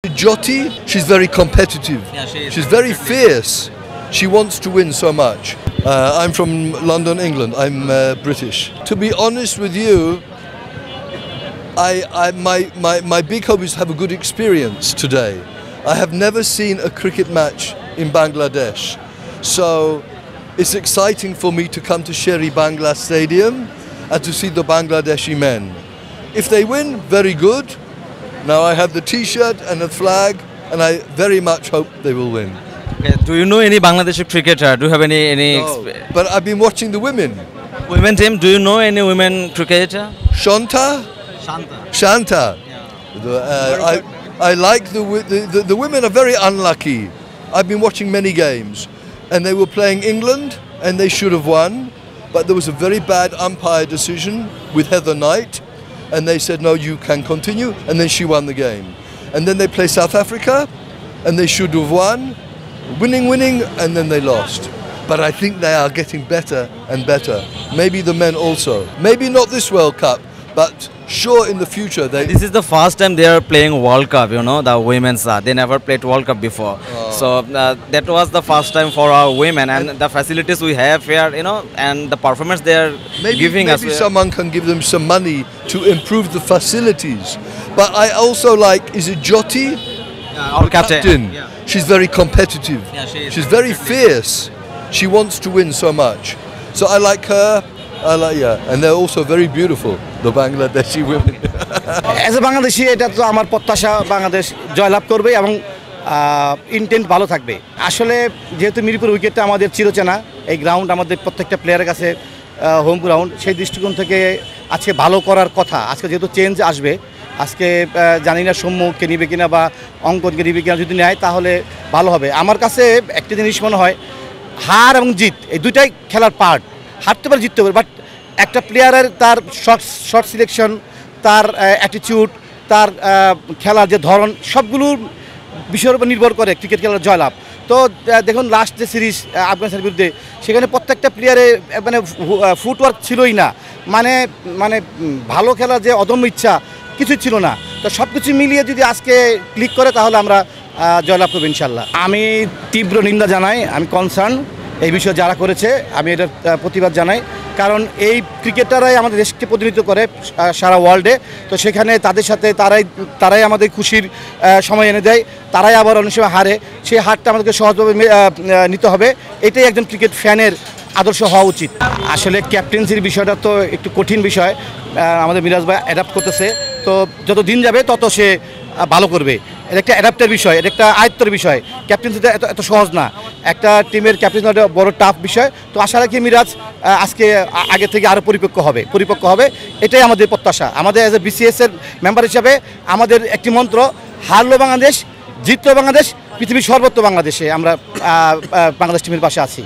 Jyoti, she's very competitive. Yeah, she is. She's very fierce. She wants to win so much. I'm from London, England. I'm British. To be honest with you, my big hope is to have a good experience today. I have never seen a cricket match in Bangladesh. So it's exciting for me to come to Sherry Bangla Stadium and to see the Bangladeshi men. If they win, very good. Now I have the T-shirt and the flag, and I very much hope they will win. Okay. Do you know any Bangladeshi cricketer? Do you have any No, but I've been watching the women. women team? Do you know any women cricketer? Shanta, Shanta. I like the women are very unlucky. I've been watching many games, and they were playing England, and they should have won, but there was a very bad umpire decision with Heather Knight, and they said no, you can continue, and then she won the game. And then they play South Africa, and they should have won, winning, and then they lost. But I think they are getting better and better. Maybe the men also. Maybe not this World Cup, but sure in the future they. This is the first time they are playing World Cup. You know, the women's. They never played World Cup before. So that was the first time for our women, and the facilities we have here, you know, and the performance they are giving us. Maybe someone can give them some money to improve the facilities. But I also like, is it Jyoti? Our captain. Yeah. She's very competitive. Yeah, she is. She's very fierce. She wants to win so much. So I like her. And they're also very beautiful, the Bangladeshi women. As a Bangladeshi, এটা তো আমার প্রত্যাশা বাংলাদেশ জয়লাভ করবে এবং intent ভালো থাকবে। আসলে যেহেতু মিরপুর উইকেটটা আমাদের চিরচেনা, এই গ্রাউন্ড আমাদের প্রত্যেকটা প্লেয়ারের কাছে হোম গ্রাউন্ড, সেই দৃষ্টিকোণ থেকে আজকে ভালো করার কথা। আজকে যেহেতু চেঞ্জ আসবে, আজকে জানি না সম্মুখকে নিবে কিনা বা অঙ্কনকে নিবে কিনা, যদি নেয় তাহলে ভালো হবে। আমার কাছে একটা জিনিস মনে হয়, হার এবং জিত এই দুইটাই খেলার পার্ট। হারতে পারে, জিততে পারে, বাট একটা প্লেয়ারের তার শর্ট সিলেকশন, তার অ্যাটিটিউড, তার খেলার যে ধরন, সবগুলোর বিষয়ের উপর নির্ভর করে ক্রিকেট খেলার জয়লাভ। তো দেখুন লাস্ট যে সিরিজ আফগানিস্তানের বিরুদ্ধে, সেখানে প্রত্যেকটা প্লেয়ারে মানে ফুটওয়ার্ক ছিলই না, মানে মানে ভালো খেলার যে অদম্য ইচ্ছা কিছুই ছিল না। তো সব কিছু মিলিয়ে যদি আজকে ক্লিক করে তাহলে আমরা জয়লাভ করবো ইনশাল্লাহ। আমি তীব্র নিন্দা জানাই, আমি কনসার্ন এই বিষয়ে যারা করেছে, আমি এটার প্রতিবাদ জানাই। কারণ এই ক্রিকেটাররাই আমাদের দেশকে প্রতিনিধিত্ব করে সারা ওয়ার্ল্ডে। তো সেখানে তাদের সাথে তারাই আমাদের খুশির সময় এনে দেয়, তারাই আবার অনেক সময় হারে। সেই হারটা আমাদেরকে সহজভাবে নিতে হবে, এটাই একজন ক্রিকেট ফ্যানের আদর্শ হওয়া উচিত। আসলে ক্যাপ্টেন্সির বিষয়টা তো একটু কঠিন বিষয়, আমাদের মিরাজ ভাই অ্যাডাপ্ট করতেছে। তো যত দিন যাবে তত সে ভালো করবে। এটা একটা অ্যাডাপ্টের বিষয়, এটা একটা আয়ত্তের বিষয়। ক্যাপ্টেন্সিটা এত সহজ না, একটা টিমের ক্যাপ্টেন্সি একটা বড় টাফ বিষয়। তো আশা রাখি মিরাজ আজকে আগে থেকে আরও পরিপক্ক হবে, এটাই আমাদের প্রত্যাশা। আমাদের অ্যাজ এ বিসিএসের মেম্বার হিসাবে আমাদের একটি মন্ত্র, হারলো বাংলাদেশ, জিতলো বাংলাদেশ, পৃথিবীর সর্বত্র বাংলাদেশে আমরা বাংলাদেশ টিমের পাশে আছি।